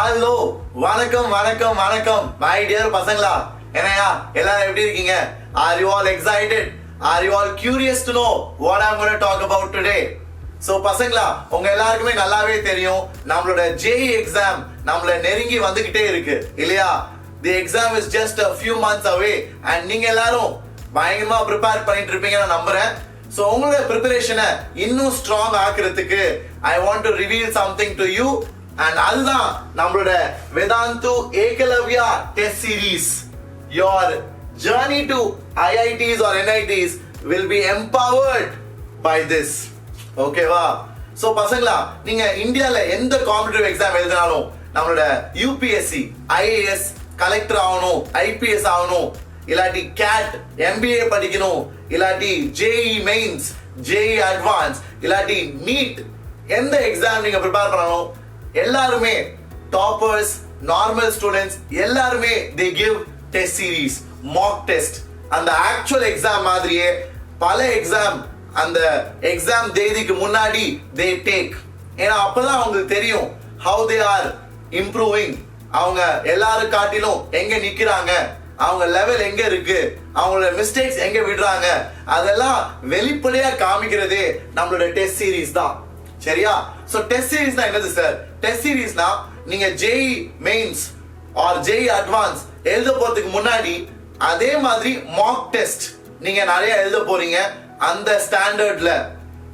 Hello வணக்கம் வணக்கம் வணக்கம் மை டியர் பசங்களா என்னையா எல்லாரும் எப்படி இருக்கீங்க? Are you all excited? Are you all curious to know what I'm going to talk about today? So பசங்களா உங்க எல்லாருக்குமே நல்லாவே தெரியும் நம்மளோட JEE exam நம்மள நெருங்கி வந்துகிட்டே இருக்கு இல்லையா? The exam is just a few months away and நீங்க எல்லாரும் பயங்கரமா ப்ரிப்பேர் பண்ணிட்டு இருப்பீங்கன்னு நான் நம்புறேன். So உங்களோட ப்ரிப்பரேஷனை இன்னும் strong ஆக்குறதுக்கு I want to reveal something to you and அதுதான் நம்மளோட Vedantu 𝒂𝒂𝒊𝒐𝒓 test series. Your journey to IITs or NITs will be empowered by this. ஓகேவா? So பசங்களா நீங்க இந்தியால எந்த காம்படிட்டிவ் எக்ஸாம் எழுதினாலும் நம்மளோட UPSC, IAS, கலெக்டர் ஆகணும், IPS ஆகணும், இல்லாட்டி CAT, MBA படிக்கணும், இல்லாட்டி JEE மெயின்ஸ், JEE அட்வான்ஸ், இல்லாட்டி NEET எந்த எக்ஸாம் நீங்க ப்ரிப்பேர் பண்ணணும் எல்லாருமே டாப்பர்ஸ், நார்மல் ஸ்டூடெண்ட்ஸ் எல்லாருமே they give test series, mock test. அந்த ஆக்சுவல் எக்ஸாம் மாதிரியே பல எக்ஸாம் அந்த எக்ஸாம் தேதிக்கு முன்னாடி they take. ஏன்னா அப்பதான் அவங்களுக்கு தெரியும் how they are improving. அவங்க எல்லாரும் காட்டிலும் எங்க நிக்கிறாங்க, அவங்க லெவல் எங்க இருக்கு, அவங்களோட மிஸ்டேக்ஸ் எங்க விடுறாங்க, அதெல்லாம் வெளிப்படையா காமிக்கிறதே நம்மளோட டெஸ்ட் சீரிஸ் தான். சரியா? சோ டெஸ்ட் சீரிஸ்னா என்னது சார்? டெஸ்ட் சீரிஸ்னா நீங்க JEE mains or JEE advance எழுத போறதுக்கு முன்னாடி அதே மாதிரி மாக் டெஸ்ட் நீங்க நிறைய எழுத போறீங்க அந்த ஸ்டாண்டர்ட்ல.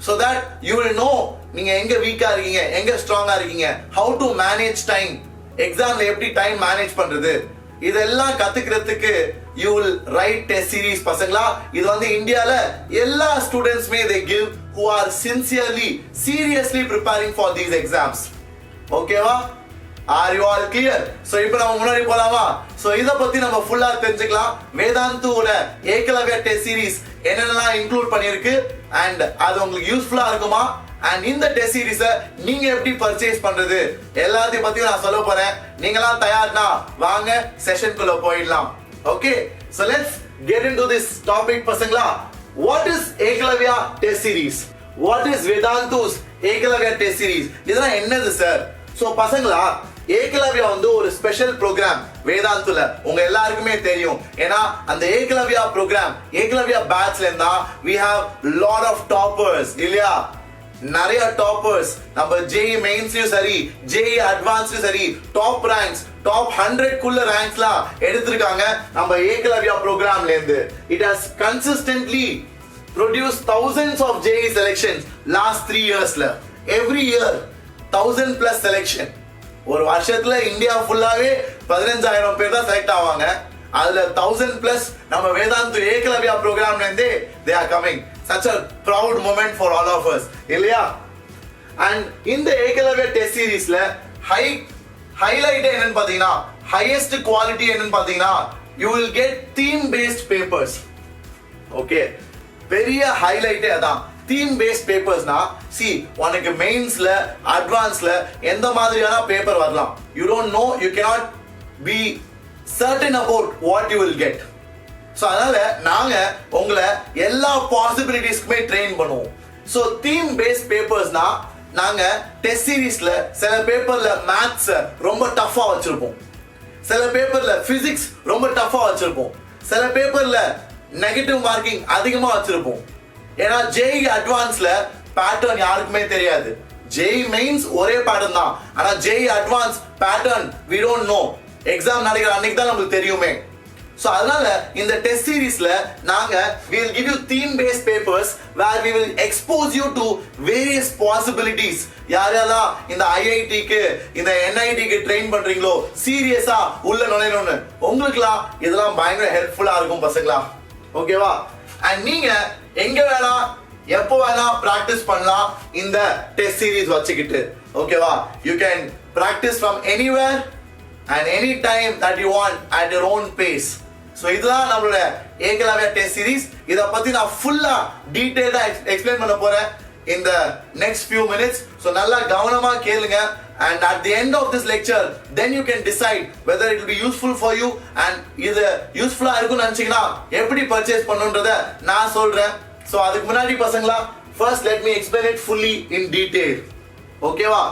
so that you will know நீங்க எங்க வீக்கா இருக்கீங்க, எங்க ஸ்ட்ராங்கா இருக்கீங்க, how to manage time, எக்ஸாம்ல எப்படி டைம் மேனேஜ் பண்றது, இதெல்லாம் கத்துக்கிறதுக்கு you will write test series பசங்களா. இது வந்து இந்தியால எல்லா ஸ்டூடெண்ட்ஸ்மே they give who are seriously preparing for these exams. ஓகேவா? Are you all clear? So இப்போ நம்ம முன்னாடி போலாமா? So இத பத்தி நம்ம ஃபுல்லா தெரிஞ்சுக்கலாம். வேதாந்துவோட 𝒂𝒂𝒊 டெஸ்ட் சீரிஸ் என்னென்னலாம் இன்க்ளூட் பண்ணிருக்கு and அது உங்களுக்கு யூஸ்ஃபுல்லா இருக்குமா and இந்த டெஸ்ட் சீரிஸை நீங்க எப்படி பர்ச்சேஸ் பண்றது எல்லாத்தையும் பத்தி நான் சொல்ல போறேன். நீங்கலாம் தயார்னா வாங்க செஷனுக்குள்ள போயிடலாம். Okay, so let's get into this topic பசங்களா. What is 𝒂𝒂𝒊 test series? What is Vedantu's 𝒂𝒂𝒊 test series? இதெல்லாம் என்னது சார்? so பசங்களா 𝒂𝒂𝒊 வந்து ஒரு ஸ்பெஷல் ப்ரோக்ராம் வேதாந்துல உங்க எல்லாருக்குமே தெரியும். ஏன்னா அந்த 𝒂𝒂𝒊 ப்ரோக்ராம் 𝒂𝒂𝒊 பேட்ச்ல இருந்தா we have lot of toppers இல்லையா? நிறைய டாப்பர்ஸ் நம்ம JEE மெயின்ஸ்லயும் சரி JEE அட்வான்ஸ்லயும் சரி டாப் ரேங்க்ஸ் டாப் 100 குள்ள ரேங்க்ஸ்லாம் எடுத்திருக்காங்க நம்ம 𝒂𝒂𝒊 ப்ரோக்ராம்ல இருந்து. It has consistently produced thousands of JEE selections last 3 yearsல. Every year 1000 plus selection. ஒரு வருஷத்துல இந்தியா ஃபுல்லாவே 15000 பேர் தான் செலக்ட் ஆவாங்க. அதுல 1000 plus நம்ம வேதாந்து 𝒂𝒂𝒊 ப்ரோக்ராம்ல இருந்து they are coming. Such a proud moment for all of us இல்லையா? and இந்த 𝒂𝒂𝒊 டெஸ்ட் சீரிஸ்ல ஹைலைட் என்னன்னு பாத்தீங்கன்னா highest quality என்னன்னு பாத்தீங்கன்னா you will get theme based papers. Okay, பெரிய ஹைலைட்டே அதான். theme based papersனா see உனக்கு மெயின்ஸ்ல அட்வான்ஸ்ல எந்த மாதிரியான பேப்பர் வரலாம். you don't know, you cannot be certain about what you will get. so அதனால நாங்க உங்களை எல்லா பாசிபிலிட்டிஸ்க்குமே ட்ரெயின் பண்ணுவோம். so theme based papersனா நாங்க டெஸ்ட் சீரிஸ்ல சில பேப்பர்ல மேத்ஸ் ரொம்ப டஃபா வச்சிருப்போம், சில பேப்பர்ல பிசிக்ஸ் ரொம்ப டஃபா வச்சிருப்போம், சில பேப்பர்ல நெகட்டிவ் மார்க்கிங் அதிகமா வச்சிருப்போம். ஏன்னா JEE அட்வான்ஸ்ல பேட்டர்ன் யாருக்குமே தெரியாது. JEE மெயின்ஸ் ஒரே பேட்டர்ன் தான், ஆனா JEE advance pattern we don't know. Exam நடக்கிற அன்னைக்கு தான் நமக்கு தெரியுமே. so அதனால இந்த டெஸ்ட் சீரிஸ்ல நாங்க we will give you theme based papers where we will expose you to various possibilities. யாரெல்லாம் இந்த IIT க்கு இந்த NIT க்கு ட்ரெயின் பண்றீங்களோ சீரியஸா உள்ள நுழையணும்னு உங்களுக்குலாம் இதெல்லாம் பயங்கர ஹெல்ப்ஃபுல்லா இருக்கும் பசங்களா. ஓகேவா? and நீங்க எங்க வேணா எப்போ வேணா பிராக்டிஸ் பண்ணலாம் இந்த டெஸ்ட் சீரிஸ் வச்சுக்கிட்டு. ஓகேவா? you can practice from anywhere and any time that you want at your own pace. so இதுதான் நம்மளோட 𝒂𝒂𝒊 டெஸ்ட் சீரிஸ். இத பத்தி நான் ஃபுல்லா டீடைலா எக்ஸ்பிளைன் பண்ண போறேன் in the next few minutes. so நல்லா கவனமா கேளுங்க and at the end of this lecture then you can decide whether it will be useful for you and இது யூஸ்ஃபுல்லா இருக்கும்னு நினைச்சீங்கன்னா எப்படி பர்ச்சேஸ் பண்ணனும்ன்றத நான் சொல்றேன். so அதுக்கு முன்னாடி பசங்களா first let me explain it fully in detail. ஓகேவா?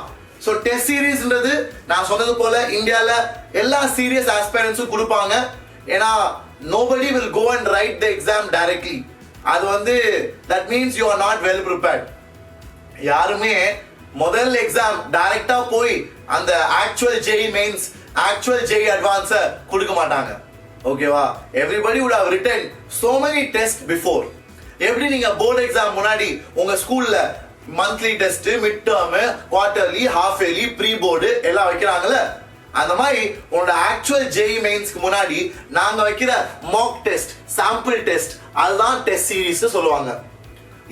ஸோ டெஸ்ட் சீரீஸ்ன்றது நான் சொன்னது போல இந்தியாவில் எல்லா சீரியஸ் ஆஸ்பைரன்ஸும் கொடுப்பாங்க. ஏன்னா nobody will go and write the exam directly. அது வந்து that means you are not well prepared. யாருமே முதல் எக்ஸாம் டைரக்டா போய் அந்த actual JEE mains actual JEE அட்வான்ஸ கொடுக்க மாட்டாங்க. ஓகேவா? everybody would have written so many tests before. எப்படி நீங்க போர்டு எக்ஸாம் முன்னாடி உங்க ஸ்கூல்ல monthly test, mid term, quarterly, half yearly, pre board எல்லாம் வைக்கிறாங்கல்ல, அந்த மாதிரி உங்களோட ஆக்சுவல் JEE மெயின்ஸ்க்கு முன்னாடி நாங்க வைக்கிற மாக் டெஸ்ட், சாம்பிள் டெஸ்ட், அதுதான் டெஸ்ட் சீரீஸ் சொல்லுவாங்க.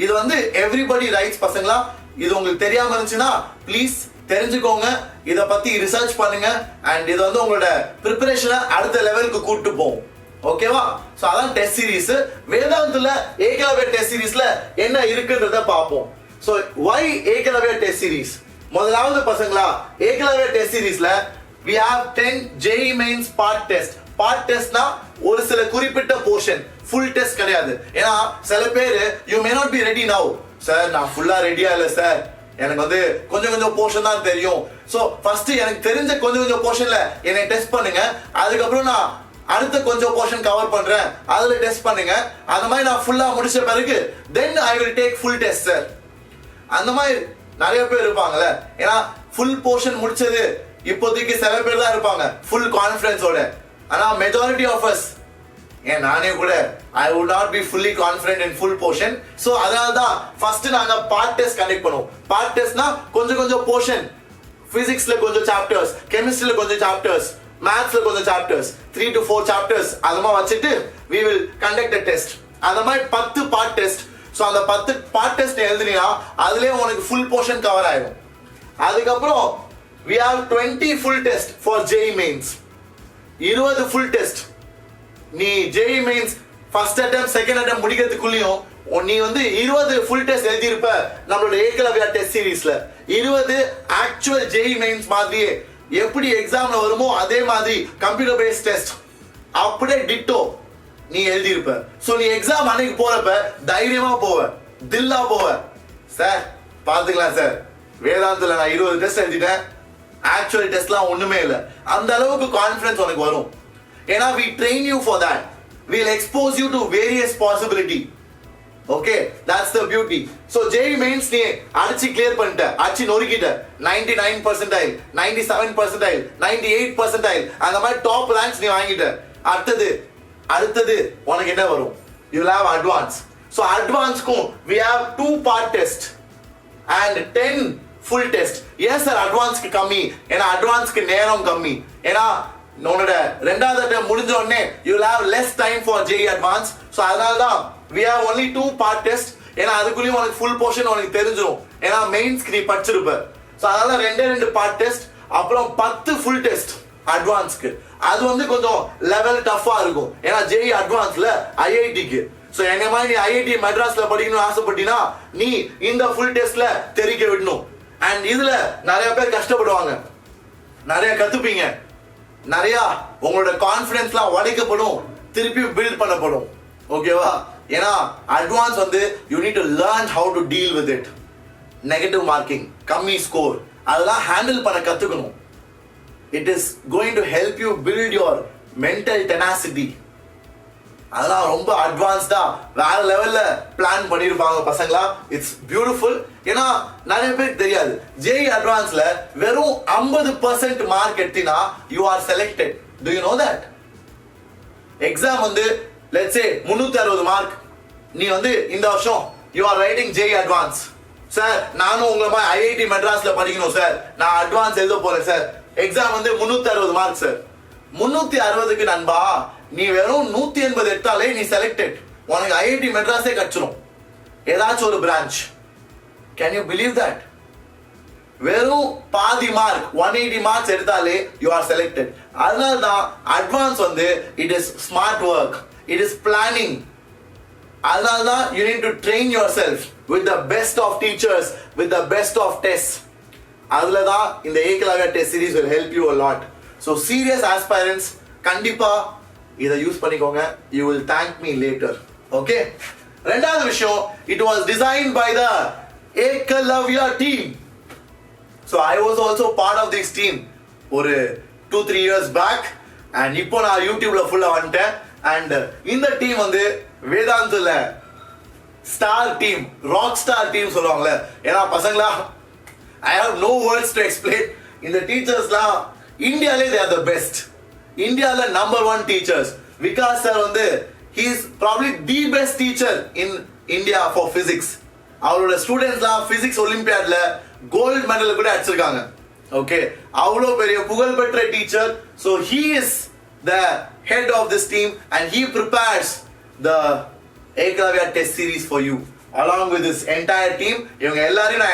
இது வந்து எவ்ரிபடி ரைட்ஸ் பசங்களா. இது உங்களுக்கு தெரியாம இருந்துச்சுன்னா ப்ளீஸ் தெரிஞ்சுக்கோங்க, இத பத்தி ரிசர்ச் பண்ணுங்க. அண்ட் இது வந்து உங்களோட ப்ரிப்பரேஷனை அடுத்த லெவலுக்கு கூட்டு போகும். ஓகேவா? சோ அதான் டெஸ்ட் சீரீஸ். வேதாந்துல ஏகலவ்ய டெஸ்ட் சீரீஸ்ல என்ன இருக்குன்றத பார்ப்போம். So why Ekalavya test series? முதலாவது பசங்களா, ஏகலவ்ய டெஸ்ட் சீரீஸ்ல we have 10 JEE mains part test. part testனா ஒரு சில குறிப்பிட்ட போர்ஷன், ஃபுல் டெஸ்ட் கிடையாது. ஏன்னா சில பேர் you may not be ready now. Sir நான் ஃபுல்லா ரெடியா இல்ல சார், எனக்கு வந்து கொஞ்சம் கொஞ்சம் போர்ஷன் தான் தெரியும். சோ ஃபர்ஸ்ட் எனக்கு தெரிஞ்ச கொஞ்சம் கொஞ்சம் போர்ஷன்ல என்னை டெஸ்ட் பண்ணுங்க, அதுக்கப்புறம் நான் அடுத்த கொஞ்சம் போர்ஷன் கவர் பண்றேன், அதுல டெஸ்ட் பண்ணுங்க. அந்த மாதிரி நான் ஃபுல்லா முடிச்ச பிறகு then I will take full test sir. அந்த மாதிரி நிறைய பேர் இருப்பாங்கல்ல. ஏன்னா ஃபுல் போர்ஷன் முடிச்சது இப்போதைக்கு சில பேர் தான் இருப்பாங்க ஃபுல் கான்ஃபிடன்ஸோட. ஆனா மெஜாரிட்டி ஆஃப் அஸ், ஏன் நானே கூட I would not be fully confident in full portion. So அதனால தான் ஃபர்ஸ்ட் நாங்க பார்ட் டெஸ்ட் கண்டக்ட் பண்ணுவோம். பார்ட் டெஸ்ட்னா கொஞ்சம் கொஞ்சம் போர்ஷன், பிசிக்ஸ்ல கொஞ்சம் சாப்டர்ஸ், கெமிஸ்ட்ரியில கொஞ்சம் சாப்டர்ஸ், மேத்ஸ்ல கொஞ்சம் சாப்டர்ஸ், 3 to 4 சாப்டர்ஸ் அதமா வச்சிட்டு we will conduct a test. அந்த மாதிரி 10 பார்ட் டெஸ்ட். சோ அந்த 10 பார்ட் டெஸ்ட் எழுதுனீனா அதுலயே உங்களுக்கு ஃபுல் போர்ஷன் கவர் ஆயிடும். அதுக்கப்புறம் we have 20 full test for JEE mains. 20 full test. நீ JEE mains first attempt second attempt முடிக்கிறதுக்குள்ளேயும் நீ வந்து 20 full test எழுதி இருப்ப நம்மளோட ஏகலவ்யா டெஸ்ட் சீரீஸ்ல. 20 ஆக்சுவல் JEE mains மாதிரியே எப்படி எக்ஸாம்ல வருமோ அதே மாதிரி கம்ப்யூட்டர் பேஸ்ட் டெஸ்ட் அப்படியே டிட்டோ நீ எழுதி இருப்ப. சோ நீ எக்ஸாம் அன்னைக்கு போறப்ப தைரியமா போவ, தில்லா போவ. சார் பாத்துக்கலாம் சார், வேதாந்தல நான் 20 டெஸ்ட் எழுதிட்டேன், ஆக்சுவல் டெஸ்ட்லாம் ஒண்ணுமே இல்ல, அந்த அளவுக்கு கான்ஃபிடன்ஸ் உனக்கு வரும். ஏன்னா we train you for that. We'll expose you to various possibility. Okay, that's the beauty. So JEE mains நீ அடிச்சு கிளியர் பண்ணிட்ட, அடிச்சு நொறுக்கிட்ட, 99 percentile, 97 percentile, 98 percentile, அந்த மாதிரி டாப் ரேங்க்ஸ் நீ வாங்கிட்ட. அடுத்தது உனக்கு என்ன வரும்? You will have advance. So advance-க்கும் we have 2 part test and 10 full test. Yes sir, advance-க்கு கம்மி, ஏன்னா advance-க்கு நேரம் கம்மி. ஏன்னா உன்னோட ரெண்டாவது அட்டெம்ப்ட் முடிஞ்ச உடனே you will have less time for JEE advance. So அதனால தான் we have only 2 part test. ஏன்னா அதுக்குள்ளேயும் உனக்கு ஃபுல் போர்ஷன் உனக்கு தெரிஞ்சிடும், ஏன்னா மெயின்ஸ்க்கு நீ படிச்சிருப்ப. ஸோ அதனால 2 பார்ட் டெஸ்ட், அப்புறம் 10 ஃபுல் டெஸ்ட் அட்வான்ஸ்க்கு. அது வந்து கொஞ்சம் லெவல் டஃபா இருக்கும், ஏன்னா JEE அட்வான்ஸ்ல IITக்கு. ஸோ என்ன மாதிரி நீ IIT மெட்ராஸ்ல படிக்கணும்னு ஆசைப்பட்டீங்கன்னா நீ இந்த ஃபுல் டெஸ்ட்ல தெரிக்க விடணும். அண்ட் இதுல நிறைய பேர் கஷ்டப்படுவாங்க, நிறைய கத்துப்பீங்க, நிறைய உங்களோட கான்ஃபிடன்ஸ்லாம் உடைக்கப்படும், திருப்பி பில்ட் பண்ணப்படும். ஓகேவா? ஏன்னா அட்வான்ஸ் வந்து you need to learn how to deal with it. Negative marking, கம்மி ஸ்கோர், அதெல்லாம் ஹேண்டில் பண்ண கத்துக்கணும். It is going to help you build your mental tenacity. அதெல்லாம் ரொம்ப அட்வான்ஸ்டா வேற லெவல்ல பிளான் பண்ணிருப்பாங்க பசங்களா. It's beautiful. ஏன்னா நிறைய பேருக்கு தெரியாது, JEE அட்வான்ஸ்ல வெறும் 50% மார்க் எடுத்தினா you are selected. Do you know that? Exam வந்து லெட்ஸ் சே 360 மார்க், நீ வந்து இந்த வருஷம் you R writing JEE advance. Sir நானும் உங்களை மாதிரி IIT மெட்ராஸ்ல படிக்கணும் சார், நான் அட்வான்ஸ் எழுத போறேன் சார். எக்ஸாம் வந்து 360 மார்க் சார். 360க்கு நண்பா நீ வெறும் 180 எடுத்தாலே நீ செலக்டட். உனக்கு IIT மெட்ராஸே கிடைச்சிடும், ஏதாச்சும் ஒரு branch. Can you believe that? வெறும் பாதி மார்க் 180 மார்க்ஸ் எடுத்தாலே யூ ஆர் செலக்டட். அதனால தான் அட்வான்ஸ் வந்து it is smart work, it is planning. அதனால தான் you need to train yourself with the best of teachers, with the best of test. அதுல தான் இந்த Eklavya test series will help you a lot. So serious aspirants கண்டிப்பா இதை use பண்ணிக்கோங்க. You will thank me later. Okay? ரெண்டாவது விஷயம், it was designed by the Ekalavya team. So I was also part of this team ஒரு 2-3 years back and இப்போ நான் யூடியூப்ல ஃபுல்லா வந்துட்டேன் and இந்த டீம் வந்து வேதாந்துல star team rock star team சொல்லுவாங்கல்ல ஏன்னா பசங்களா I have no words to explain இந்த டீச்சர்ஸ்லாம் இந்தியாலே they are the best இந்தியால நம்பர் 1 டீச்சர்ஸ் விகாஸ் சார் வந்து he is probably the best teacher in India for physics அவரோட ஸ்டூடெண்ட்ஸ்லாம் பிசிக்ஸ் ஒலிம்பியாட்ல கோல்ட் மெடல் கூட அடிச்சிருக்காங்க ஓகே அவ்வளோ பெரிய புகழ்பெற்ற teacher so he is the head of this team and he prepares the 𝒂𝒂𝒂𝒕 test series for you along with this entire team இவங்க எல்லாரையும்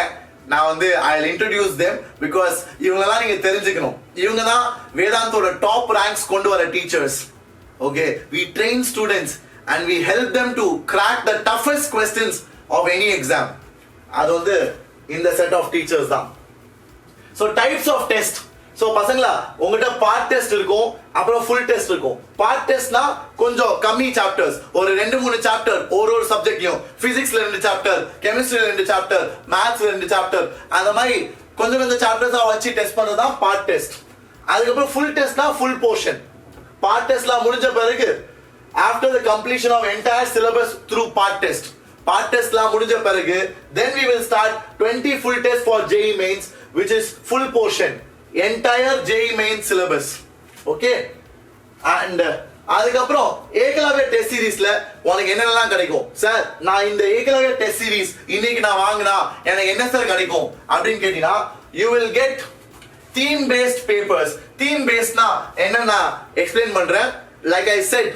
நான் வந்து I'll introduce them because இவங்களெல்லாம் நீங்க தெரிஞ்சுக்கணும் இவங்க தான் வேதாந்தோட டாப் ரேங்க்ஸ் கொண்டு வர teachers okay we train students and we help them to crack the toughest questions of any exam அது வந்து இந்த செட் ஆஃப் டீச்சர்ஸ் தான் so types of test so பசங்களா உங்ககிட்ட பார்ட் டெஸ்ட் இருக்கும் அப்புறம் ஃபுல் டெஸ்ட் இருக்கும் பார்ட் டெஸ்ட்னா கொஞ்சம் கம்மி சாப்டர்ஸ் ஒரு 2-3 சாப்டர் ஒரு சப்ஜெக்ட்லயும் பிசிக்ஸ்ல 2 சாப்டர் கெமிஸ்ட்ரியில 2 சாப்டர் மேத்ஸ்ல 2 சாப்டர் அந்த மாதிரி கொஞ்சம் சாப்டர்ஸா வச்சு டெஸ்ட் பண்றது தான் பார்ட் டெஸ்ட் அதுக்கப்புறம் ஃபுல் டெஸ்ட்னா ஃபுல் போர்ஷன் பார்ட் டெஸ்ட்லாம் முடிஞ்ச பிறகு after the completion of entire syllabus through part test லாம் முடிஞ்ச பிறகு then we will start 20 full test for JEE mains which is full portion entire JEE main syllabus okay and அதுக்கப்புறம் 𝒂𝒂𝒂𝒕 test சீரிஸ்ல உனக்கு என்னென்னலாம் கிடைக்கும் சார் நான் இந்த 𝒂𝒂𝒂𝒕 டெஸ்ட் சீரிஸ் இன்னைக்கு நான் வாங்கினா எனக்கு என்ன சார் கிடைக்கும் அப்படின்னு கேட்டீங்கன்னா you will get theme based papers theme based னா என்ன நான் எக்ஸ்பிளைன் பண்றேன் like I said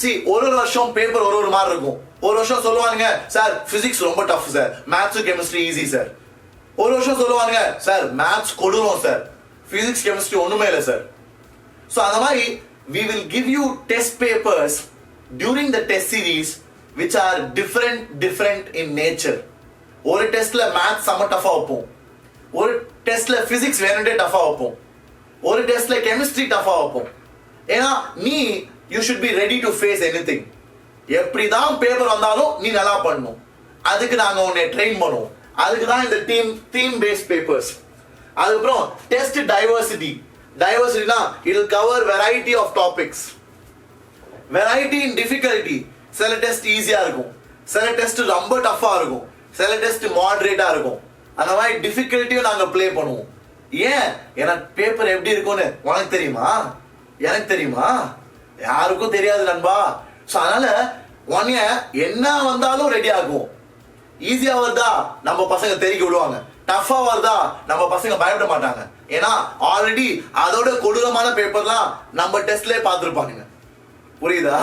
see ஒரு வருஷம் பேப்பர் ஒரு மாதிரி இருக்கும் ஒரு வருஷம் சொல்லுவாங்க சார் பிசிக்ஸ் ரொம்ப tough sir maths chemistry easy sir ஒரு வருஷம் சொல்லுவாங்க சார் மேத்ஸ் கொடூரம் சார் பிசிக்ஸ் கெமிஸ்ட்ரி ஒண்ணுமே இல்லை சார் ஸோ அந்த மாதிரி we will give you test papers during the test series which are different in nature ஒரு டெஸ்ட்ல மேத்ஸ் செம டஃபா வைப்போம் ஒரு டெஸ்ட்ல பிசிக்ஸ் வேணும்ட்டே டஃபா வைப்போம் ஒரு டெஸ்ட்ல கெமிஸ்ட்ரி டஃபா வைப்போம் ஏன்னா நீ you should be ready to face anything எப்படிதான் பேப்பர் வந்தாலும் நீ நல்லா பண்ணணும் அதுக்கு நாங்க உன்னை ட்ரெயின் பண்ணுவோம் அதுக்கு தான் இந்த theme based papers அதுக்கப்புறம் test டைவர்சிட்டினா it will cover variety of topics variety in difficulty சில டெஸ்ட் ஈஸியா இருக்கும் சில டெஸ்ட் ரொம்ப டஃபா இருக்கும் சில டெஸ்ட் மாடரேட்டா இருக்கும் அந்த மாதிரி டிஃபிகல்ட்டியும் நாங்க ப்ளே பண்ணுவோம் ஏன் எனக்கு பேப்பர் எப்படி இருக்கும்னு உனக்கு தெரியுமா எனக்கு தெரியுமா யாருக்கும் தெரியாது நண்பா சோ அதனால உன்னைய என்ன வந்தாலும் ரெடி ஆகும் ஈஸியா வருதா நம்ம பசங்க தெரிவிக்க விடுவாங்க டஃபா வருதா நம்ம பசங்க பயப்பட மாட்டாங்க ஏன்னா ஆல்ரெடி அதோட கொடூரமான பேப்பர்லாம் நம்ம டெஸ்ட்லயே பார்த்துருப்பாங்க புரியுதா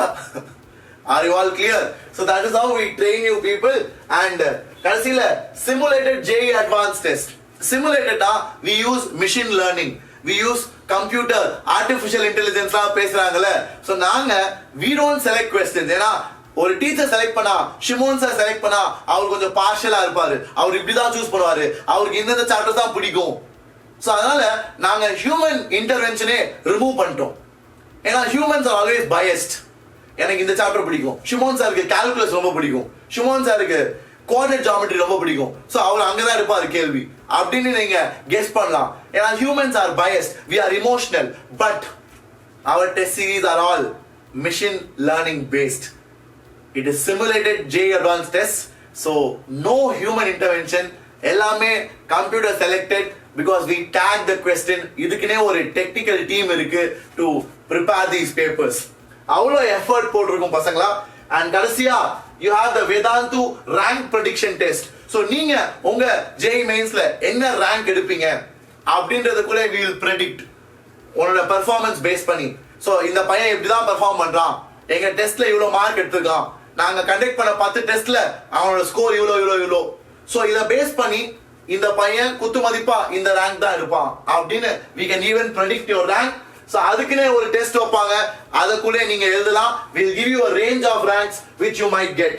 Are you all clear? So that is how we train you people and கடைசில simulated JEE advanced test simulated we use machine learning we use computer artificial intelligence பேசுறாங்கல so நாங்க we don't select questions ஏனா ஒரு teacher select பண்ணா Shimon sir select பண்ணா அவர் கொஞ்சம் பார்ஷியலா இருப்பாரு அவர் இப்படி தான் சூஸ் பண்ணுவாரு அவருக்கு இந்த சாப்டர்ஸ் தான் பிடிக்கும் சோ அதனால நாங்க ஹியூமன் இன்டர்வென்ஷனே ரிமூவ் பண்ணிட்டோம் ஏனா ஹியூமன்ஸ் ஆர் ஆல்வேஸ் biased எனக்கு இந்த சாப்டர் பிடிக்கும் ஷிமோன் சாருக்கு கால்குலஸ் ரொம்ப பிடிக்கும் ஷிமோன் சாருக்கு கோஆர்டினேட் ஜியோமெட்ரி ரொம்ப பிடிக்கும் சோ அவர் அங்க தான் இருப்பாரு கேள்வி அப்படினு நீங்க கெஸ் பண்ணலாம் ஏனா humans are biased we are emotional but our test series are all machine learning based it is simulated JEE advanced tests so no human intervention எல்லாமே computer selected because we tag the question இதுக்குனே ஒரு technical team இருக்கு to prepare these papers அவ்வளோ effort போட்டிருக்கும் பசங்களா and கடைசியா you have the Vedantu rank prediction test so நீங்க உங்க JEE mains-ல என்ன rank எடுப்பீங்க அப்படின்றதுக்குள்ள we will predict உங்களோட performance base பண்ணி so இந்த பையன் இப்படி தான் பெர்ஃபார்ம் பண்றான் எங்க டெஸ்ட்ல இவ்வளவு மார்க் எடுத்துக்கான் நாங்க கண்டக்ட் பண்ண 10 டெஸ்ட்ல அவனோட ஸ்கோர் இவ்வளோ சோ இத பேஸ் பண்ணி இந்த பையன் குத்து மதிப்பா இந்த ரேங்க் தான் எடுப்பான் அப்படின்னு we can even predict your rank so அதுக்குனே ஒரு டெஸ்ட் வைப்பாங்க அதுக்குள்ளே நீங்க எழுதலாம் we'll give you a range of ranks which you might get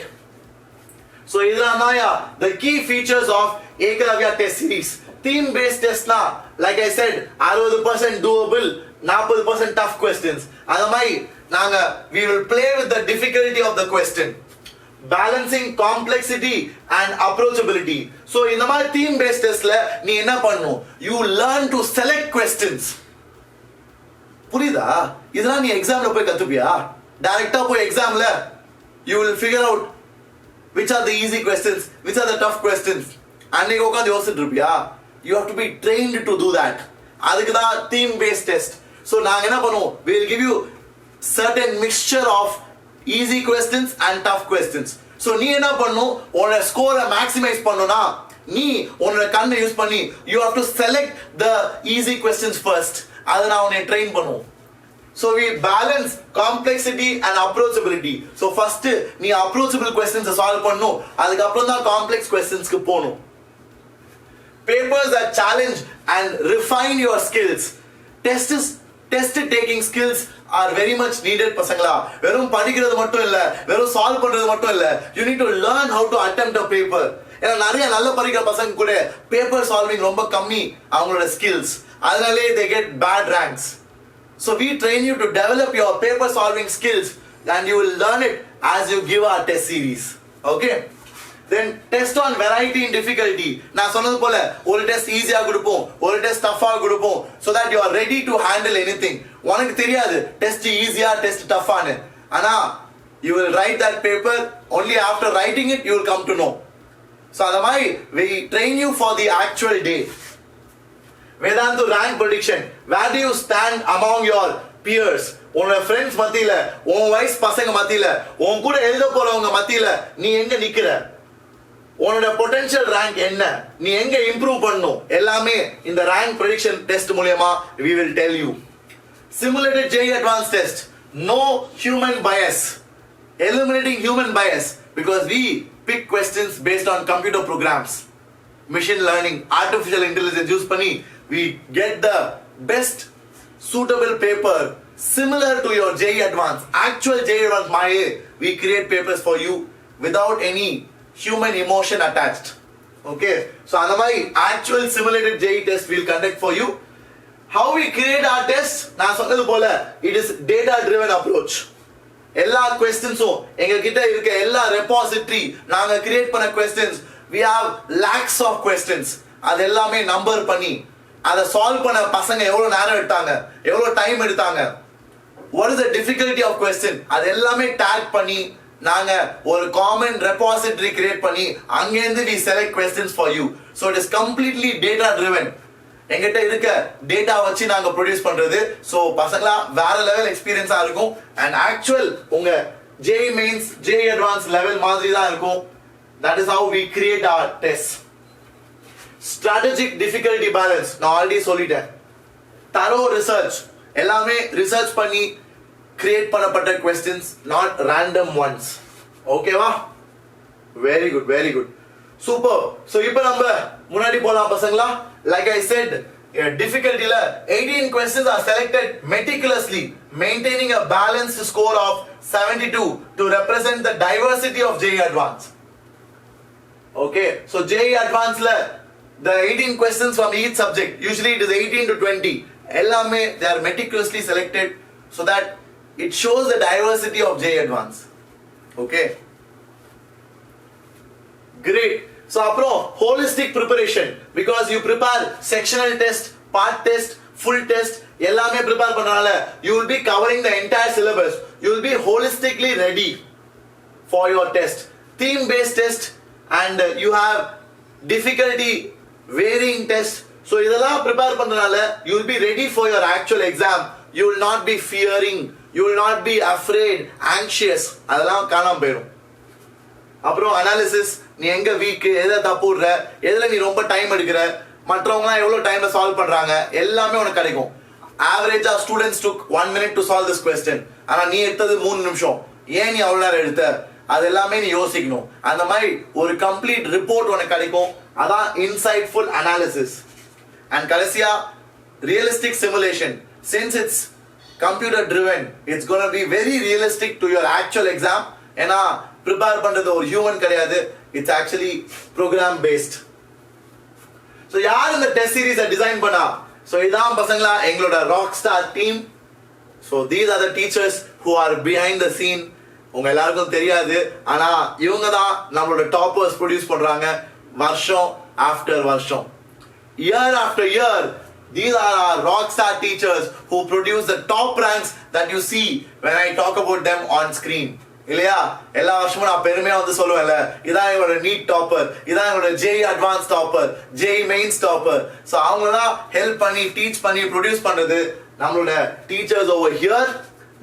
so இதெல்லாம் தான் the key features of 𝒂𝒂𝒂𝒂𝒕 test series theme based test na like I said 60% doable 40% tough questions அந்த மாதிரி நாங்க we will play with the difficulty of the question balancing complexity and approachability. So in the theme based test la நீ என்ன பண்ணணும், you learn to select questions. புரியுதா? இதெல்லாம் நீ எக்ஸாம்ல போய் கத்துப்பியா? டைரக்டா போய் எக்ஸாம்ல you will figure out which are the easy questions, which are the tough questions. அன்னைக்கு உட்காந்து யோசிச்சுட்டு இருப்பியா? You have to be trained to do that. அதுக்கு தான் theme based test. So நாங்க என்ன பண்ணுவோம், we will give you certain mixture of easy questions and tough questions. So நீ என்ன பண்ணணும், உன்னோட ஸ்கோரை மேக்ஸிமைஸ் பண்ணனும்னா நீ உன்னோட கண்ணை யூஸ் பண்ணி you have to select the easy questions first. அதை நான் உன்னை ட்ரெயின் பண்ணுவோம். So we balance complexity and approachability. So first நீ approachable questions solve பண்ணனும், அதுக்கு அப்புறம் தான் complex questionsக்கு போணும். Papers that challenge and refine your skills. Test taking skills are very much needed பசங்களா. வெறும் படிக்கிறது மட்டும் இல்ல, வெறும் சால்வ் பண்றது மட்டும் இல்ல. You need to learn how to attempt a paper. ஏன்னா நிறைய நல்ல படிக்கிற பசங்க கூட பேப்பர் சால்விங் ரொம்ப கம்மி அவங்களோட ஸ்கில்ஸ். அதனாலே they get bad ranks. So we train you to develop your paper solving skills and you will learn it as you give our test series. Okay? Then test on variety in difficulty. நான் சொன்னது போல ஒரு test ஈஸியா கொடுப்போம், ஒரு test டஃபா கொடுப்போம், so that you are ready to handle anything. உனக்கு தெரியாது டெஸ்ட் ஈஸியா டெஸ்ட் டஃபான்னு, ஆனா you will write that paper, only after writing it you will come to know. So அதே மாதிரி we train you for the actual day. Vedantu rank prediction. Where do you stand among your peers? உன்னோட friends மத்தியில, உன் வயசு பசங்க மத்தியில, உன் கூட எழுத போறவங்க மத்தியில நீ எங்க நிக்கிற? உன்னோட பொட்டன்ஷியல் ரேங்க் என்ன? நீ எங்க இம்ப்ரூவ் பண்ணணும்? எல்லாமே இந்த ரேங்க் prediction டெஸ்ட் மூலமா we will tell you. Simulated JEE advanced test. No human bias. Eliminating human bias because we pick questions based on computer programs. Machine learning, artificial intelligence use பண்ணி we get the best suitable paper similar to your JEE advanced. Actual JEE advanced மாதிரியே we create papers for you without any human emotion attached. Okay, so அந்த மாதிரி actual simulated JEE test we'll conduct for you. How we create our test, நான் சொன்னது போல it is data driven approach. எல்லா questions-உம் எங்க கிட்ட இருக்க எல்லா repository நாங்க கிரியேட் பண்ண questions, we have lakhs of questions. அது எல்லாமே நம்பர் பண்ணி அதை சால்வ் பண்ண பசங்க எவ்வளவு நேரம் எடுத்தாங்க, எவ்வளவு டைம் எடுத்தாங்க, what is the difficulty of question, அது எல்லாமே டேக் பண்ணி நாங்க ஒரு காமன் ரெபாசிட்டரி கிரியேட் பண்ணி அங்கேருந்து we select questions for you. So it is completely data driven. எங்கிட்ட இருக்க டேட்டா வச்சு நாங்க ப்ரொடியூஸ் பண்றது. ஸோ பசங்களா வேற லெவல் எக்ஸ்பீரியன்ஸா இருக்கும். அண்ட் ஆக்சுவல் உங்க JEE mains JEE advance level மாதிரி தான் இருக்கும். That is how we create our tests. Strategic difficulty balance நான் ஆல்ரெடி சொல்லிட்டேன். thorough research, எல்லாமே ரிசர்ச் பண்ணி கிரியேட் பண்ணப்பட்ட questions, not random ones. ஓகேவா? Very good, very good, super. So இப்போ நம்ம முன்னாடி போலாம் பசங்களா. Like I said, difficulty la 18 questions are selected meticulously, maintaining a balanced score of 72 to represent the diversity of JEE Advanced. Okay, so JEE Advanced la the 18 questions from each subject, usually it is 18 to 20, ellame they are meticulously selected so that it shows the diversity of JEE Advanced. Okay, great. So apro holistic preparation, because you prepare sectional test, part test, full test, ellame prepare pannala you will be covering the entire syllabus. You will be holistically ready for your test. Theme based test and you have difficulty varying test. So idella prepare pannala you will be ready for your actual exam. You will not be fearing, you will not be afraid, anxious. adala kaanam poirum. அப்புறம் analysis, நீ எங்க week, எதை தப்புடுற, எதுல நீ ரொம்ப time எடுக்கிற, மற்றவங்க எவ்வளவு டைம்ல சால்வ் பண்றாங்க, எல்லாமே உனக்கு கிடைக்கும். ஆவரேஜா students took 1 minute to solve this question, ஆனா நீ எடுத்தது 3 நிமிஷம். ஏன் நீ அவ்வளவு நேரம் எடுத்த, அது எல்லாமே நீ யோசிக்கணும். அந்த மாதிரி ஒரு கம்ப்ளீட் ரிப்போர்ட் உனக்கு கிடைக்கும். அதான் இன்சைட்ஃபுல் அனாலிசிஸ். அண்ட் கடைசியா realistic simulation. Since it's computer driven, it's going to be very realistic to your actual exam. ஏன்னா prepare பண்றது ஒரு ஹியூமன் கிடையாது, it's actually program based. So யார் இந்த டெஸ்ட் சீரிஸை டிசைன் பண்ணா? So இதான் பசங்களா எங்களோட rock star team. So these are the teachers who are behind the scene. உங்க எல்லாருக்கும் தெரியாது. ஆனா இவங்க தான் நம்மளோட டாப்பர்ஸ் ப்ரொடியூஸ் பண்றாங்க வருஷம் ஆஃப்டர் வருஷம், year after year. These are our rockstar teachers who produce the top ranks that you see when I talk about them on screen. இல்லையா? எல்லா வருஷமும் நான் பெருமையா வந்து சொல்லுவேன்ல, இதான் எங்களோட நீட் டாப்பர், இதான் எங்களோட JEE advance topper, JEE mains topper. So அவங்க தான் ஹெல்ப் பண்ணி டீச் பண்ணி ப்ரொடியூஸ் பண்றது நம்மளோட டீச்சர்ஸ் ஓவர் ஹியர்.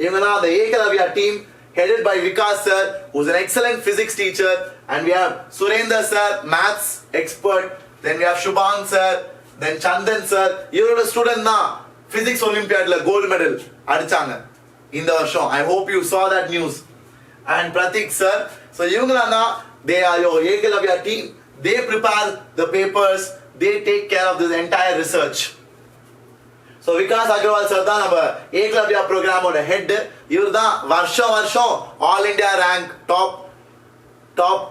இவங்க தான் the 𝐂𝐻𝐿 team headed by Vikas sir, who is an excellent physics teacher, and we have Surendra sir, maths expert, then we have Shubhang sir, then Chandan sir. இவரோட student தான் physics olympiadல gold medal அடிச்சாங்க இந்த வருஷம். I hope you saw that news. And Pratik sir, so இவங்கலாம் தான் they are your 𝐂𝐻𝐿 team. They prepare the papers, they take care of this entire research. So Vikas Agarwal sir தான் நம்ம 𝐂𝐻𝐿 ப்ரோக்ராமோட head. இவர் தான் வருஷம் all India rank top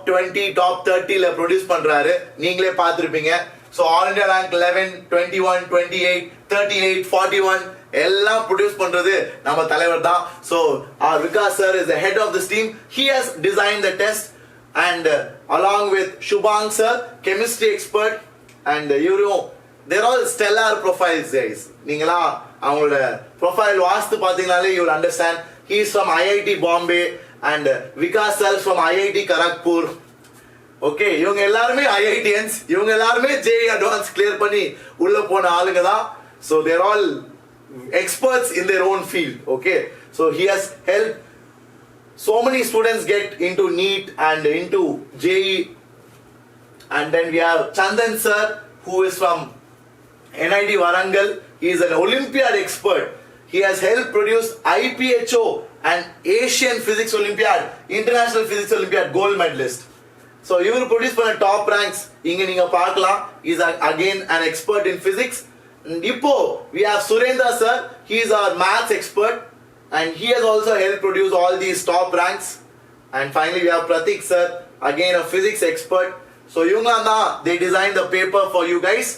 20 top 30ல produce பண்றாரு. நீங்களே பார்த்திருப்பீங்க. ஸோ ஆல் இந்தியா ரேங்க் 11, 21, 28, 38, 41 எல்லாம் ப்ரொடியூஸ் பண்றது நம்ம தலைவர் தான். So our Vikas sir is the head of this team. He has designed the test, and along with Shubhang sir, chemistry expert, and they're all stellar profiles guys. நீங்களா அவங்களோட profile வாஸ்து பார்த்தீங்கனாலே you will understand. He is from IIT Bombay and Vikas sir from IIT Kharagpur. Okay, இவங்க எல்லாருமே IITians, இவங்க எல்லாருமே JEE advance clear பண்ணி உள்ள போன ஆளுங்க தான். So they're all experts in their own field. Okay, so he has helped so many students get into NEET and into JEE. And then we have Chandan sir, who is from NIT Warangal. He is an Olympiad expert. He has helped produce IPHO and Asian Physics Olympiad, International Physics Olympiad gold medalist. So you will produce for the top ranks. Inga ninga paakalam. He is again an expert in physics. Ipo we have Surendra sir. He is our maths expert, and he has also helped produce all these top ranks. And finally we have Pratik sir, again a physics expert. So இவங்க they designed the paper for you guys.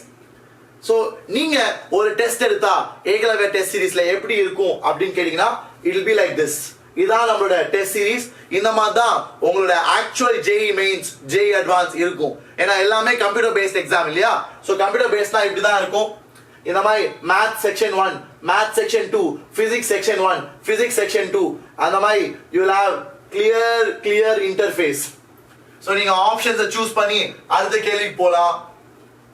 So நீங்க ஒரு test எடுத்தா 𝐂𝐻𝐿 test சீரிஸ்ல எப்படி இருக்கும் அப்படின்னு கேட்டீங்கன்னா it will be like this. இதான் நம்மளோட டெஸ்ட் சீரிஸ். இந்த மாதிரி தான் உங்களோட actual JEE mains JEE advance இருக்கும். ஏன்னா எல்லாமே கம்ப்யூட்டர் பேஸ்ட் எக்ஸாம் இல்லையா? ஸோ கம்ப்யூட்டர் பேஸ்ட்னா இப்படி தான் இருக்கும். இந்த மாதிரி maths section 1, maths section 2, physics section 1, physics section 2, அந்த மாதிரி you will have clear interface. So நீங்க ஆப்ஷன்ஸை சூஸ் பண்ணி அடுத்த கேள்விக்கு போகலாம்.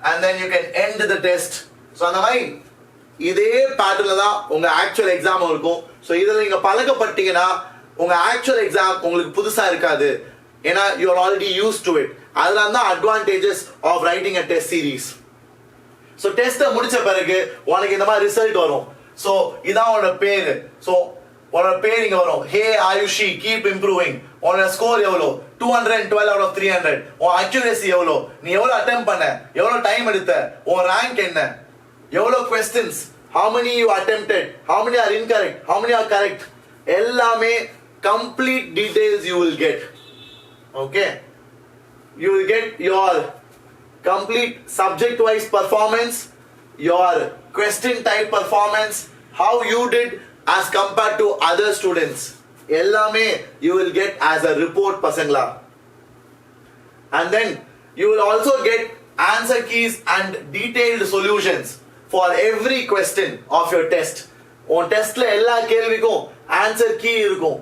and then you can end the test. So அந்த மாதிரி இதே பேட்டர்ல தான் உங்க ஆக்சுவல் எக்ஸாம் இருக்கும். ஸோ இதில் நீங்க பழக்கப்பட்டீங்கன்னா உங்க ஆக்சுவல் எக்ஸாம் உங்களுக்கு புதுசா இருக்காது. ஏன்னா you are already use to it. அதனால தான் advantages of writing a test series. So டெஸ்ட்டை முடிச்ச பிறகு உனக்கு இந்த மாதிரி ரிசல்ட் வரும். ஸோ இதான் உன்னோட பேரு. ஸோ உன்னோட பேர் இங்க வரும். ஹே ஆயுஷி, கீப் இம்ப்ரூவிங். உன்னோட ஸ்கோர் எவ்வளோ? 212 out of 300. உன் அக்யூரசி எவ்வளோ? நீ எவ்வளோ அட்டெம்ப்ட் பண்ண? எவ்வளோ டைம் எடுத்த? உன் ரேங்க் என்ன? எவ்வளோ questions? how many you attempted? how many are incorrect? how many are correct? எல்லாமே complete details you will get. Okay, you will get your complete subject wise performance, your question type performance, how you did as compared to other students. எல்லாமே you will get as a report பசங்களா. And then you will also get answer keys and detailed solutions for every question of your test. உன் டெஸ்ட்ல எல்லா கேள்விக்கும் answer key இருக்கும்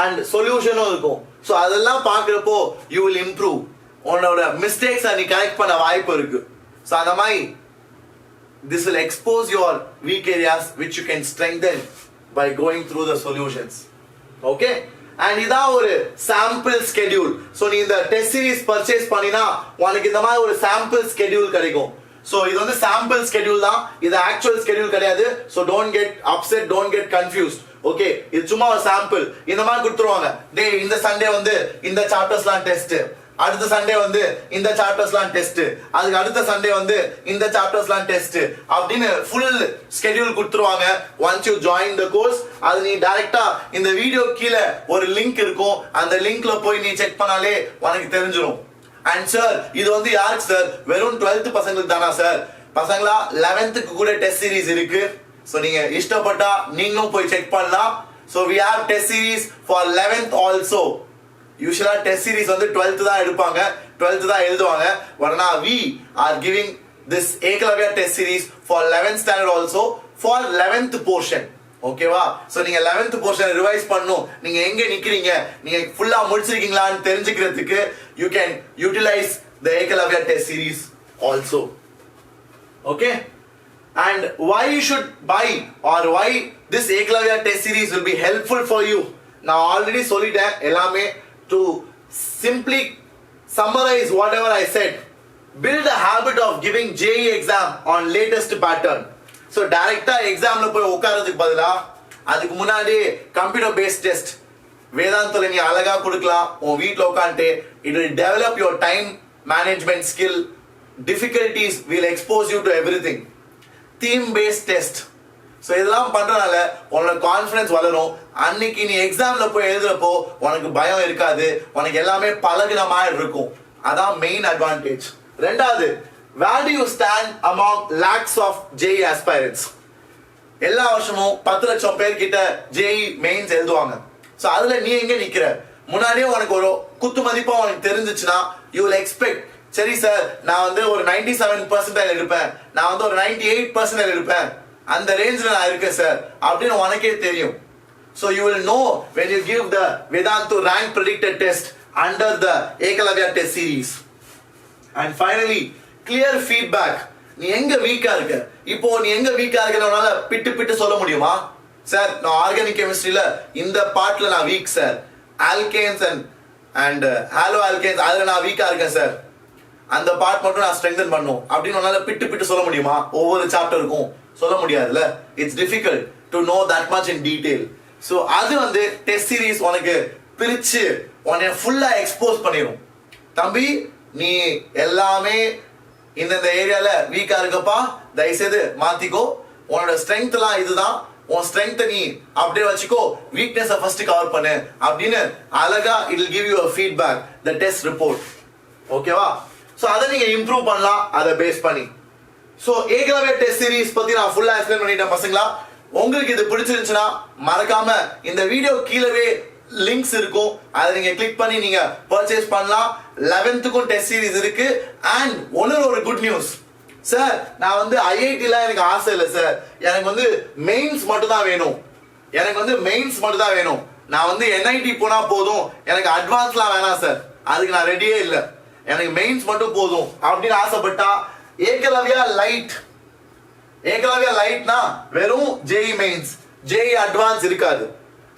and சொல்யூஷனும் இருக்கும். So அதெல்லாம் பார்க்குறப்போ you will improve. உன்னோட மிஸ்டேக்ஸை நீ கரெக்ட் பண்ண வாய்ப்பு இருக்கு. ஸோ அந்த மாதிரி this will expose your weak areas which you can strengthen by going through the solutions. Okay, and இதான் ஒரு சாம்பிள் ஸ்கெடியூல். ஸோ நீ இந்த டெஸ்ட் சீரிஸ் பர்ச்சேஸ் பண்ணினா உனக்கு இந்த மாதிரி ஒரு சாம்பிள் ஸ்கெடியூல் கிடைக்கும். ஸோ இது வந்து சாம்பிள் ஸ்கெடியூல் தான், இது ஆக்சுவல் ஸ்கெடியூல் கிடையாது. So don't get upset, don't get confused. Okay, இது சும்மா ஒரு சாம்பிள். இந்த மாதிரி கொடுத்துருவாங்க. டே இந்த சண்டே வந்து இந்த சாப்டர்ஸ்லாம் டெஸ்ட், அடுத்த சண்டே வந்து இந்த சாப்டர்ஸ்லாம் டெஸ்ட், அதுக்கு அடுத்த சண்டே வந்து இந்த சாப்டர்ஸ்லாம் டெஸ்ட் அப்படின்னு ஃபுல் ஸ்கெடியூல் கொடுத்துருவாங்க. Once you join the course, அது நீ டைரக்டா இந்த வீடியோ கீழே ஒரு லிங்க் இருக்கும், அந்த லிங்க்ல போய் நீ செக் பண்ணாலே உனக்கு தெரிஞ்சிடும். அண்ட் சார் இது வந்து யாருக்கு சார்? வெறும் 12th பசங்களுக்கு தானா சார்? பசங்களா 11th கூட டெஸ்ட் சீரிஸ் இருக்கு. ஸோ நீங்க இஷ்டப்பட்டா நீங்களும் போய் செக் பண்ணலாம். So we have test series for 11th also. Usually test series வந்து 12th தான் எடுப்பாங்க, 12th தான் எழுதுவாங்க. But now we are giving this 𝒂𝒂𝒂𝒕 test series for 11th standard also for 11th portion. ஓகேவா? சோ நீங்க 11th portion ரிவைஸ் பண்ணனும். நீங்க எங்க நிக்கிறீங்க, நீங்க ஃபுல்லா முடிச்சிருக்கீங்களான்னு தெரிஞ்சுக்கிறதுக்கு you can utilize the 𝒂𝒂𝒂𝒕 test series also. Okay? And why you should buy or why this 𝒂𝒂𝒂𝒕 test series will be helpful for you. நான் ஆல்ரெடி சொல்லிட்டேன் எல்லாமே. To simply summarize whatever I said, build a habit of giving JEE exam on latest pattern. So directly exam la போய் உட்கார்றதுக்கு பதிலா அதுக்கு முன்னாடி computer based test வேதாந்தல நீ அழகா கொடுக்கலாம் உன் வீட்ல உட்கார்ந்து. It will develop your time management skill. Difficulties will expose you to everything. Theme based test. So இதெல்லாம் பண்றதுனால உன்னோட கான்ஃபிடன்ஸ் வளரும். அன்னைக்கு நீ எக்ஸாம்ல போய் எழுதுறப்போ உனக்கு பயம் இருக்காது, உனக்கு எல்லாமே பழகுன மாதிரி இருக்கும். அதான் மெயின் அட்வான்டேஜ். ரெண்டாவது, where do you stand among lakhs of JEE aspirants? எல்லா வருஷமும் 10 லட்சம் பேர் கிட்ட JEE மெயின்ஸ் எழுதுவாங்க. ஸோ அதுல நீ எங்க நிக்கிற? முன்னாடியே உனக்கு ஒரு குத்து மதிப்பா உனக்கு தெரிஞ்சிச்சுன்னா you will expect, சரி சார் நான் வந்து ஒரு 97% எடுப்பேன், நான் வந்து ஒரு 98% எடுப்பேன், அந்த ரேஞ்சில் நான் இருக்கேன் சார் அப்படின்னு உனக்கே தெரியும். So you will know when you give the Vedantu rank predicted test under the 𝒂𝒂𝒂𝒂𝒕 test series. And finally, clear feedback. நீ எங்க வீக்கா இருக்க? இப்போ நீ எங்க வீக்கா இருக்கறனால பிட்டு சொல்ல முடியுமா? சார் நான் ஆர்கானிக் கெமிஸ்ட்ரியில இந்த பார்ட்ல நான் weak sir, alkanes and haloalkanes அதுல நான் வீக்கா இருக்கேன் சார், அந்த பார்ட் மட்டும் நான் ஸ்ட்ரெங்தன் பண்ணனும் அப்படின்னு உன்னால பிட்டு சொல்ல முடியுமா? ஒவ்வொரு சாப்டருக்கும் சொல்ல முடியாதுல்ல. It's difficult to know that much in detail. So அது வந்து டெஸ்ட் சீரிஸ் உனக்கு பிரிச்சு உன்னை ஃபுல்லா எக்ஸ்போஸ் பண்ணிடும். தம்பி நீ எல்லாமே இந்த ஏரியால வீக்கா இருக்கப்பா, தயவுசெய்து மாத்திக்கோ. உன்னோட ஸ்ட்ரென்த்லாம் இதுதான், உன் ஸ்ட்ரென்த் நீ அப்படியே வச்சுக்கோ, வீக்னஸ் ஃபர்ஸ்ட் கவர் பண்ணு அப்படின்னு அழகா it will give you a feedback, the test report. ஓகேவா? ஸோ அதை நீங்க இம்ப்ரூவ் பண்ணலாம் அதை பேஸ் பண்ணி. ஸோ 𝒂𝒂𝒂𝒕 டெஸ்ட் சீரிஸ் பத்தி நான் ஃபுல்லா எக்ஸ்பிளைன் பண்ணிட்டேன் பசங்களா. உங்களுக்கு இது பிடிச்சிருந்துச்சுன்னா மறக்காம இந்த வீடியோ கீழவே லிங்க்ஸ் இருக்கும், அதை நீங்க கிளிக் பண்ணி நீங்க பர்ச்சேஸ் பண்ணலாம். 11th டெஸ்ட் சீரிஸ் இருக்கு. அண்ட் ஒரு குட் நியூஸ் சார், நான் வந்து ஐஐடில எனக்கு ஆசை இல்லை சார், எனக்கு வந்து மெயின்ஸ் மட்டும் தான் வேணும், எனக்கு வந்து மெயின்ஸ் மட்டும் தான் வேணும், நான் வந்து NIT போனா போதும், எனக்கு அட்வான்ஸ்லாம் வேணாம் சார், அதுக்கு நான் ரெடியே இல்லை, எனக்கு மெயின்ஸ் மட்டும் போதும் அப்படின்னு ஆசைப்பட்டா 𝒂𝒂𝒂𝒂𝒕 லைட்னா வெறும் JEE மெயின்ஸ், JEE அட்வான்ஸ் இருக்காது.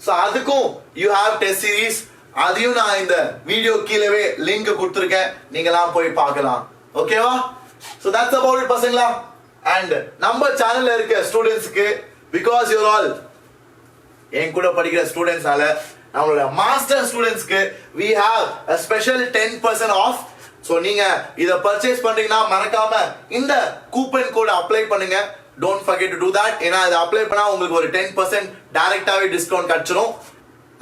ஸோ அதுக்கும் யூ ஹேவ் டெஸ்ட் சீரிஸ், அதையும் நான் இந்த வீடியோ கீழவே லிங்க் கொடுத்துருக்கேன், நீங்களாம் போய் பார்க்கலாம். ஓகேவா? ஸோ தட்ஸ் அபவுட் இட் பசங்களா. அண்ட் நம்ம சேனல்ல இருக்க ஸ்டூடெண்ட்ஸ்க்கு, பிகாஸ் யூர் ஆல் என் கூட படிக்கிற ஸ்டூடெண்ட்ஸ்னால நம்மளோட மாஸ்டர் ஸ்டூடெண்ட்ஸ்க்கு we have a special 10% off. So நீங்க இதை பர்ச்சேஸ் பண்றீங்கன்னா மறக்காம இந்த கூப்பன் கோட் அப்ளை பண்ணுங்க. Don't forget to do that. ஏன்னா இதை அப்ளை பண்ணா உங்களுக்கு ஒரு 10% டைரக்டாவே டிஸ்கவுண்ட் கிடைச்சிரும்.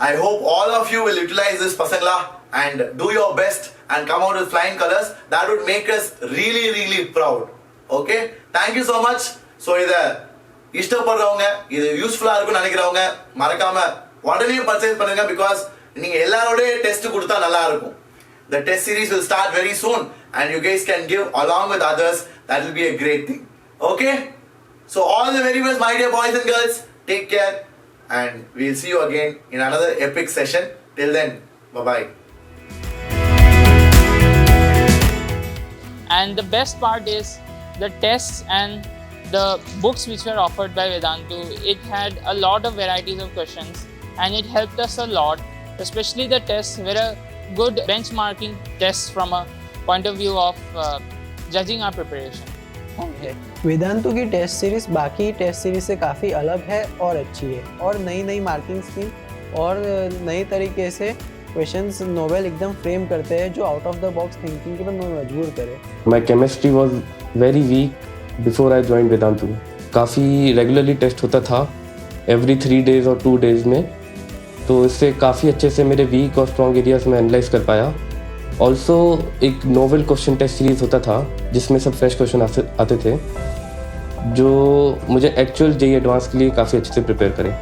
I hope all of you will utilize this பசங்களா and do your best and come out with flying colors. That would make us really proud. Okay? Thank you so much. So இதை இஷ்டப்படுறவங்க, இது யூஸ்ஃபுல்லா இருக்கும்னு நினைக்கிறவங்க மறக்காம உடனே purchase பண்ணுங்க. Because நீங்க எல்லாரோட டெஸ்ட் கொடுத்தா நல்லா இருக்கும். The test series will start very soon and you guys can give along with others. That will be a great thing. Okay? So all the very best my dear boys and girls. Take care and we'll see you again in another epic session. Till then, bye-bye. And the best part is the tests and the books which were offered by Vedantu. It had a lot of varieties of questions and it helped us a lot, especially the tests were a good benchmarking tests from a point of view of judging our preparation. Vedantu की test series बाकी test series से काफ़ी अलग है और अच्छी है, और नई मार्किंग स्कीम और नए तरीके से क्वेश्चंस नोवेल एकदम फ्रेम करते हैं जो out of the box thinking के पर मजबूर करे. My chemistry was very weak before I joined Vedantu. काफ़ी रेगुलरली टेस्ट होता था every 3 days और 2 days में, तो इससे काफ़ी अच्छे से मेरे वीक और स्ट्रॉन्ग एरियाज में एनालाइज कर पाया. ऑल्सो एक नोवेल क्वेश्चन टेस्ट सीरीज़ होता था जिसमें सब फ्रेश क्वेश्चन आते थे जो मुझे एक्चुअल JEE एडवांस के लिए काफ़ी अच्छे से प्रिपेयर करें.